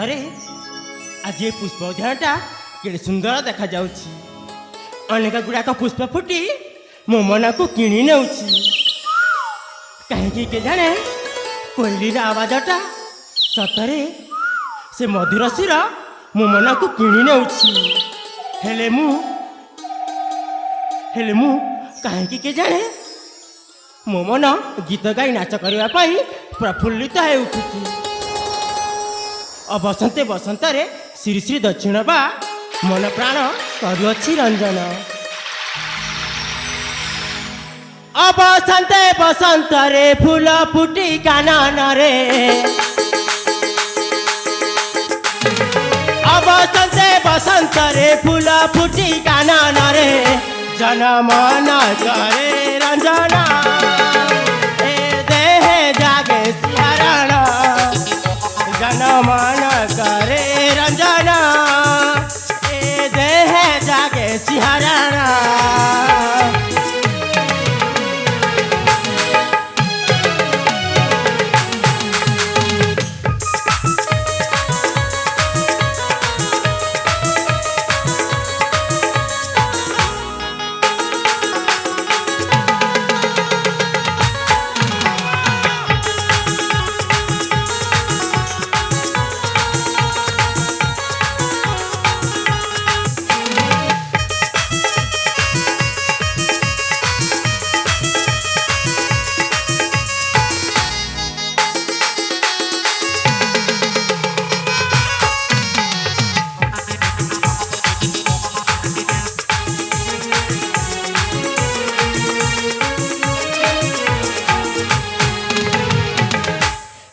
सतरे आज ये पुष्प उद्यानटा के सुंदर देखा जाउछि। अनेक गुड़ाक पुष्प फुटी मो मन को किणी नेउछि। कहीं के जाने कोयलीर आवाजटा सतरे से मधुर शिर मो मन को किणी नेउछि। हेले मु कहीं के जाने मो मन गीत गाई नाच करने प्रफुल्लित हो उठुछि। बसंते बसंतरे श्री श्री दक्षिण बा मन प्राण करुअछि रंजन। बसंते बसंतरे फूल फुटी कानन रे। बसंते बसंतरे फूल फुटी कानन रे। जन मन करे रंजना ए देह जागे सिहरण। जन मन करे रंजना ए देह जागे सिहरण।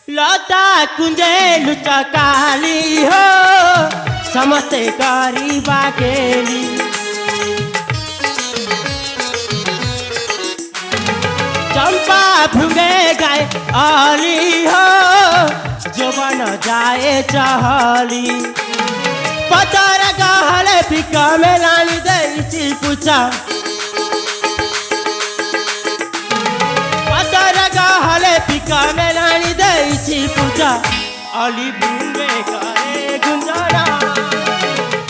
लता कुंजे लुचकाली हो समस्ते करी बाकेली। चंपा भुगे गाय आली हो जोबन जाए चहली। पतर गहले फिका में लानी देसी पूछा। हले पिका में रानी देसी पूजा। अली बुंगे करे गुंजना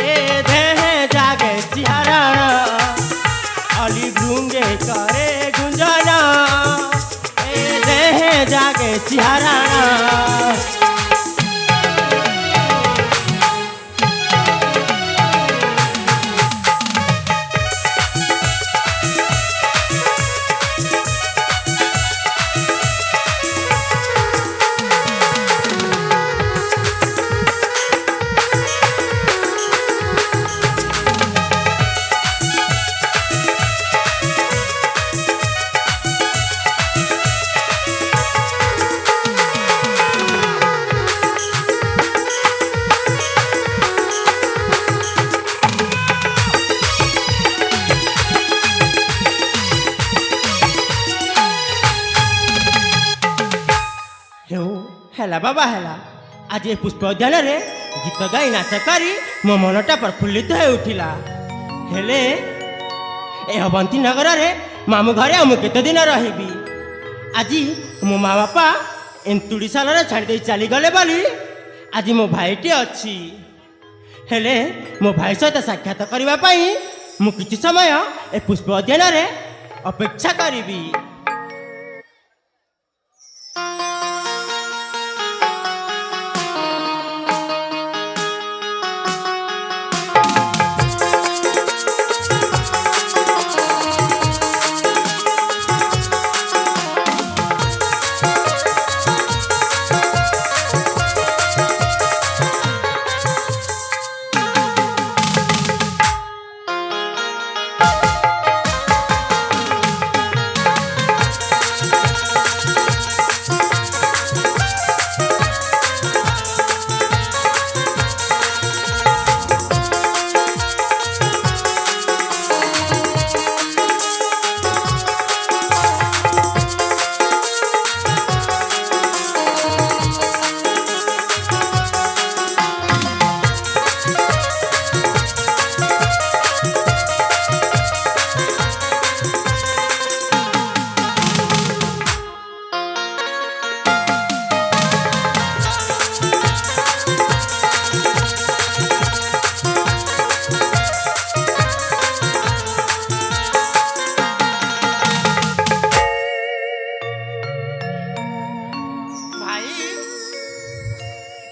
ए देह जागे सिहरण। अली बुंगे करे गुंजना ए देह जागे सिहरण। हेला बाबा हेला आज ये पुष्प उद्यान रे गीत गाई नाच करी मो मनटा प्रफुल्लित हो उठिला। हेले ए अवंती नगर रे मामू घरे मु केते दिन रहिबी। आज मो माँ बापा एंतुड़ी साल रे छाड़ी दे चली गले बोली आज मो भाईटी अछि। हेले मो भाई सहित साक्षात करबा पई मु किछि समय ए पुष्प उद्यान रे अपेक्षा करिबी।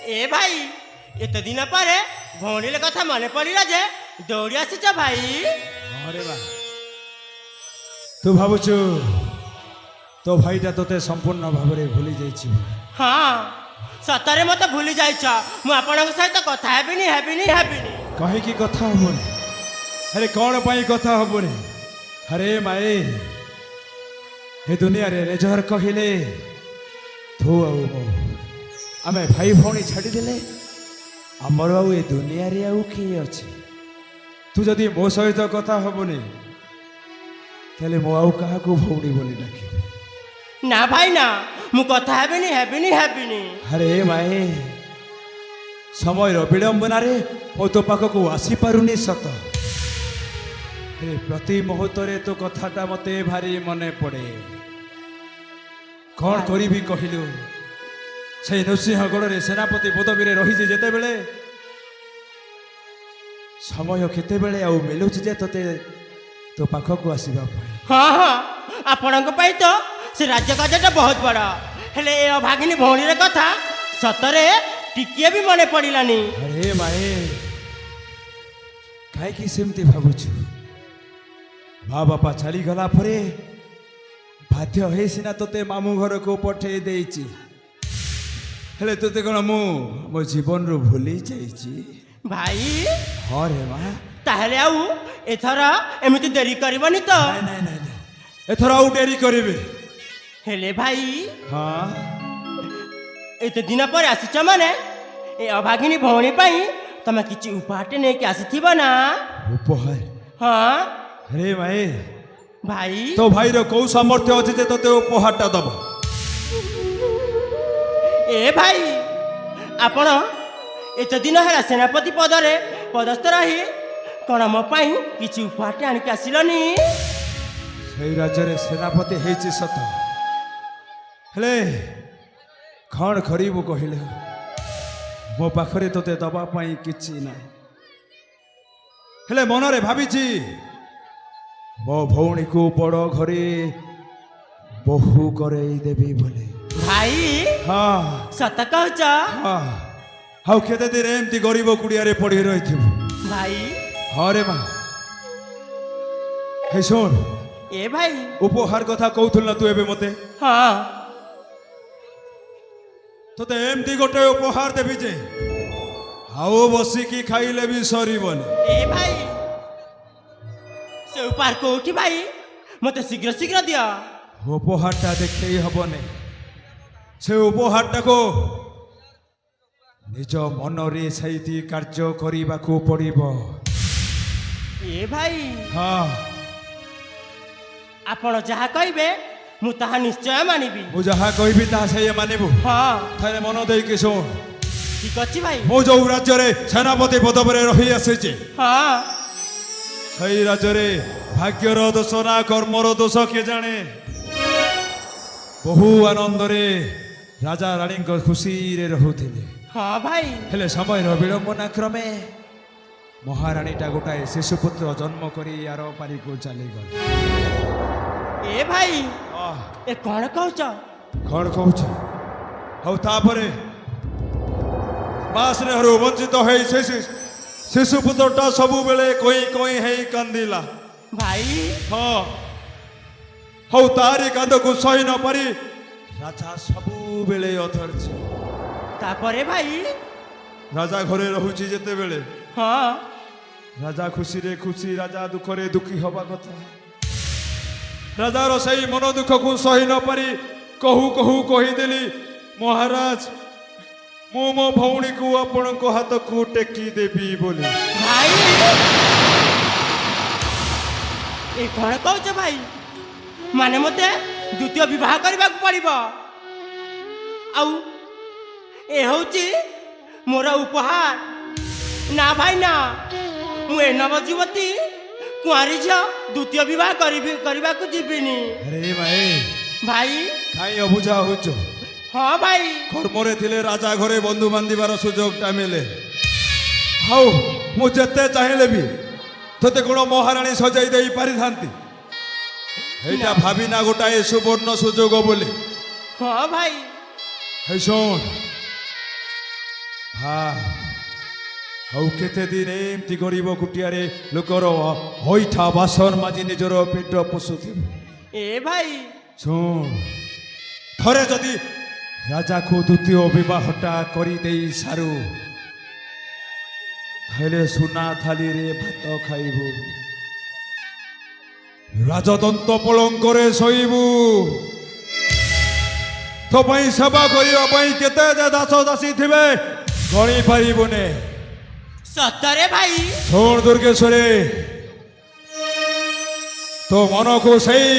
ए भाई एत दिन पर भौणी कथा मन पड़ा जे दौड़ी आसीच भाई। अरे बा तू भावुचु तो भाईटा तोते संपूर्ण भाव में भूली जाइछि। हाँ सतरे मत भूली जाइछ मु आपनक सहित कथा हेबिनी हेबिनी हेबिनी कहीं की कथा हबनी। अरे कौन पाई कथा हबनी। अरे माए हे दुनिया रे रेजर कहिले तू आउ मो आमे भाई भौणी छाड़ी देले आमर आउ ए दुनिया रे आउ की अछि। तू जदि मो सहित कथा हबनी तेले मो आउ काहा को भौणी बोली डाकी ना भाई ना मु कथा हेबिनी हेबिनी हेबिनी। अरे माए समय विड़ंबना रे मो तो पाख को आसी पारुनी सत प्रति मुहूर्त तो कथाटा मते भारी मने पड़े। कौन करी कहलु से नृसिंहगढ़ रे सेनापति पदवी रे रही जेते बेले समय केते बेले आउ मिलुछि जे तते तो पाख को आसीबा। हाँ हाँ आपनक पई तो से राज्य कार्यटा बहुत बड़ा हेले ए अभागिनी भौणी रे कथा सतरे टिकिए भी मने पड़िलानी। अरे माए काहे की सेमती भाबुछु माँ बापा चली गला परे बाध्य है सीना तोते मामू घर को पठे देइछि हेले तोते कोन मो जीवन रो भूली जाइछि भाई। हाँ रे माँ ताहले आउ एथर एमिति देरी करबनी तो। नहीं नहीं नहीं एथर आउ डेरी करिबे हेले भाई हाँ एते दिन पर आसीच माने ए अभागिनी भौणी पाई तमे किछि उपहारटे नेकी आसीथिबा ना। उपहार हाँ अरे माए भाई तो भाई रो को सामर्थ्य अछि जे तोते उपहारटा दब। ए भाई आपण एते दिन है सेनापति पदरे पदस्थ रही कौन मो पाई किछि उपहारटे आनिक आसिलनी। सेई राज्य रे सेनापति हेछि सत हेले कौन करिबो कहिले मो पाखरे तोते दबा पाई किछि ना हेले मनरे भाबिछि मो भौणी को बड़ घरे बहु करई देबी बोले। भाई हाँ सत कहछ हाँ हाउ केते दिन एमती गरीब कुड़िया रे पड़ी रहिथिबो भाई। हाँ रे माँ हे सुन ए भाई उपहार कथा कहथुल ना तू एबे मते। हाँ तोते एमती गोटे उपहार देबी जे हाउ बसिकी खाइले भी सरीबन। ए भाई से उपहार कोठी भाई मते शीघ्र शीघ्र दिया। उपहारटा देखई हबने से उपहारटा को निज मन रे सहित कार्य करिबा को पड़िबो। ए भाई हाँ आपण जहा कहबे मु ताहा निश्चय मानिबी। मु जहा कहबी ता से मानिबु। हाँ थारे मन देई के सुन ठीक अछि भाई। मो जो राज्य रे सेनापति पदवी रे रही आसीचे हाँ सही राज्य रे भाग्यर दोष ना कर्मर दोष के जाने बहु आनंद रे राजा रानी को खुशी रे रहुथिले। हाँ भाई हेले समय विड़ंबना क्रमे महारानीटा गोटाए शिशुपुत्र जन्म करी यार पारी को चली गल। ए भाई ए कौन कहछ कौन कहछ हौ तापरे बास रे हरु वंचित है शिशुपुत्रटा सबु बेले कोई कोई है कंदिला। भाई हाँ हौ तारी कांद को सही न पारी राजा सबु बेले अथर्छ तापरे भाई राजा घरे रहुची जेते बेले हाँ राजा खुशी रे खुशी राजा दुख रे दुखी हवा कथा राजार सही मन दुख को सही न पारी कहू कहू कहीदेली महाराज मु मो भौणी को आपण को हाथ को टेकी देबी बोली। भाई ए कौन कहछ भाई माने मते द्वितीय विवाह करबा को पड़िबो आउ ए होची मोर उपहार ना भाई ना मु ए नवजुवती कुआरी झ द्वितीय विवाह करबा को जीविनी। अरे भाई भाई खाई अबुझा होचो। हाँ भाई कर्मरे थिले राजा घरे बंधु बांधिबार सुजोगटा मिले हाउ मु जेते चाहिले भी तोते कोन महारानी सजाई देई पारि थांती एटा भाबी ना गोटाए सुवर्ण सुजोग बोली। हाँ भाई हे सुन ହଁ ଆଉ କେତେ ଦିନ ଏମିତି ଗରିବ କୁଟିଆରେ ଲୋକର ହୋଇଠା ବାସନ ମାଜି ନିଜର ପେଟ ପୋଷୁଥିବ। ଏ ଭାଇ ଶୁଣ, ଥରେ ଯଦି ରାଜାକୁ ଦ୍ୱିତୀୟ ବିବାହଟା କରିଦେଇ ସାରୁ, ହେଲେ ସୁନା ଥାଲିରେ ଭାତ ଖାଇବୁ, ରାଜଦନ୍ତ ପଲଙ୍କରେ ଶୋଇବୁ। ତୋ ପାଇଁ ସେବା କରିବା ପାଇଁ କେତେ ଯେ ଦାସ ଦାସୀ ଥିବେ ଗଣି ପାରିବୁନି। ସତରେ ଭାଇ ଶୁଣ ଦୁର୍ଗେଶ୍ୱରୀ, ତୋ ମନକୁ ସେଇ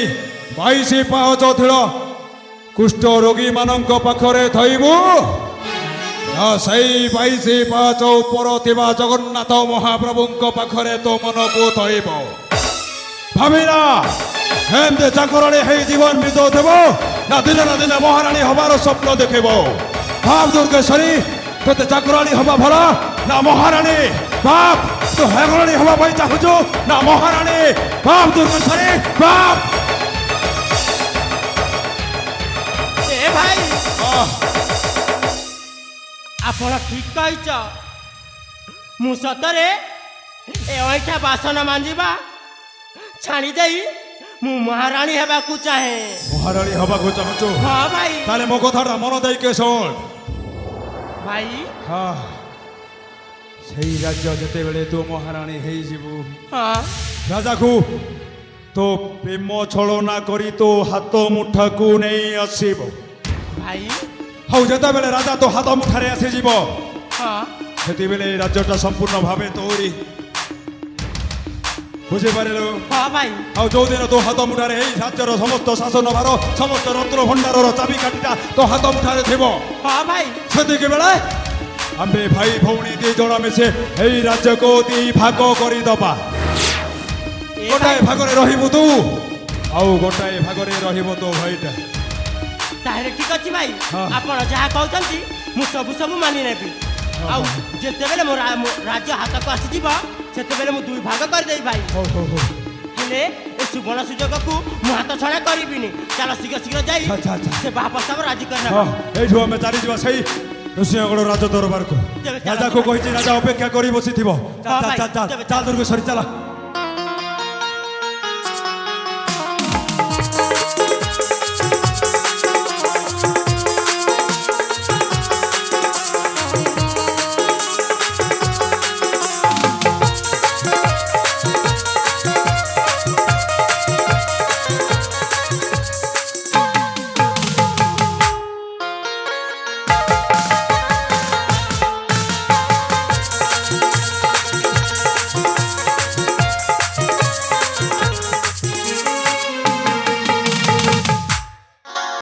22 ପାହାଚ ଥିଳ କୁଷ୍ଠ ରୋଗୀମାନଙ୍କ ପାଖରେ ଥୋଇବୁ ନା ସେଇ 22 ପାହାଚ ଉପର ଥିବା ଜଗନ୍ନାଥ ମହାପ୍ରଭୁଙ୍କ ପାଖରେ ତୋ ମନକୁ ଥୋଇବ? ଭାବିନା, ଏମିତି ଚାକରାଣୀ ହେଇ ଜୀବନ ବିତଉଥିବ ନା ଦିନେ ନା ଦିନେ ମହାରାଣୀ ହବାର ସ୍ୱପ୍ନ ଦେଖିବ? ଭାବ ଦୁର୍ଗେଶ୍ୱରୀ, ତୋତେ ଚାକରାଣୀ ହବା ଭଲ ନା ମହାରାଣୀ? ଭାବ, ତୁ ହେଗରାଣୀ ହବା ପାଇଁ ଚାହୁଁଛୁ ନା ମହାରାଣୀ? ଭାବ ଦୁର୍ଗେଶ୍ୱରୀ, ଭାବ। ଏ ଭାଇ ଆପଣ ଠିକ କହିଛ। ମୁଁ ସତରେ ଏ ଅଇଁଠା ବାସନ ମାଞ୍ଜିବା ଛାଣି ଦେଇ ମୁଁ ମହାରାଣୀ ହେବାକୁ ଚାହେଁ। ମହାରାଣୀ ହବାକୁ ଚାହୁଁଛୁ? ହଁ ଭାଇ। ତାହେଲେ ମୋ କଥାଟା ମନ ଦେଇକି ଶୁଣ। ଭାଇ ହଁ, ସେଇ ରାଜ୍ୟ ଯେତେବେଳେ ତୁ ମହାରାଣୀ ହେଇଯିବୁ, ହଁ ରାଜାକୁ ତୋ ପ୍ରେମ ଛଳନା କରି ତୋ ହାତ ମୁଠାକୁ ନେଇ ଆସିବ। ଭାଇ ହଉ, ଯେତେବେଳେ ରାଜା ତୋ ହାତ ମୁଠାରେ ଆସିଯିବ, ହଁ ସେତେବେଳେ ରାଜ୍ୟଟା ସମ୍ପୂର୍ଣ୍ଣ ଭାବେ ତୋରି। ବୁଝିପାରିଲୁ? ହଁ ଭାଇ। ଆଉ ଯୋଉଦିନ ତୋ ହାତ ମୁଠାରେ ଏଇ ରାଜ୍ୟର ସମସ୍ତ ଶାସନ ଭାର, ସମସ୍ତ ରତ୍ନ ଭଣ୍ଡାରର ଚାବି କାଠିଟା ତୋ ହାତ ମୁଠାରେ ଥିବ, ହଁ ଭାଇ। ସେତିକି ବେଳେ ଆମେ ଭାଇ ଭଉଣୀ 2 ଜଣ ମିଶି ଏଇ ରାଜ୍ୟକୁ 2 ଭାଗ କରିଦବା। ଏ ଗୋଟାଏ ଭାଇ, ଭାଗରେ ରହିବୁ ତୁ, ଆଉ ଗୋଟାଏ ଭାଗରେ ରହିବ ତୋ ଭାଇଟା। ତାହେଲେ ଠିକ ଅଛି ଭାଇ। ହଁ। ଆପଣ ଯାହା କହୁଛନ୍ତି ମୁଁ ସବୁ ମାନି ନେବି। ଆଉ ଯେତେବେଳେ ମୋ ରାଜ୍ୟ ହାତକୁ ଆସିଯିବ, ସେତେବେଳେ ମୁଁ 2 ଭାଗ କରିଦେବି ଭାଇ। ହଉ ହଉ ହଉ, ହେଲେ ଏ ସୁବର୍ଣ୍ଣ ସୁଯୋଗକୁ ମୁଁ ହାତ ଛଡ଼ା କରିବିନି। ଚାଲ ଶୀଘ୍ର ଶୀଘ୍ର ଯାଇ ଆଚ୍ଛା, ଆଚ୍ଛା। ସେ ବାହା ପ୍ରସ୍ତାବ ରାଜି ହଁ, କରିନେବା। ଏଇଠୁ ଆମେ ଚାଲିଯିବା ସେଇ ନୃସିଂହଗଡ଼ ରାଜ ଦରବାରକୁ। ତେବେ ଚାଲ ରାଜାକୁ ଭାଇ। କହିଛି, ରାଜା ଅପେକ୍ଷା କରି ବସିଥିବ। ହଁ ଭାଇ, ଚାଲ ତେବେ ଚାଲ ଚାଲ। ଦୁର୍ଗେଶ୍ୱରୀ ଚାଲ।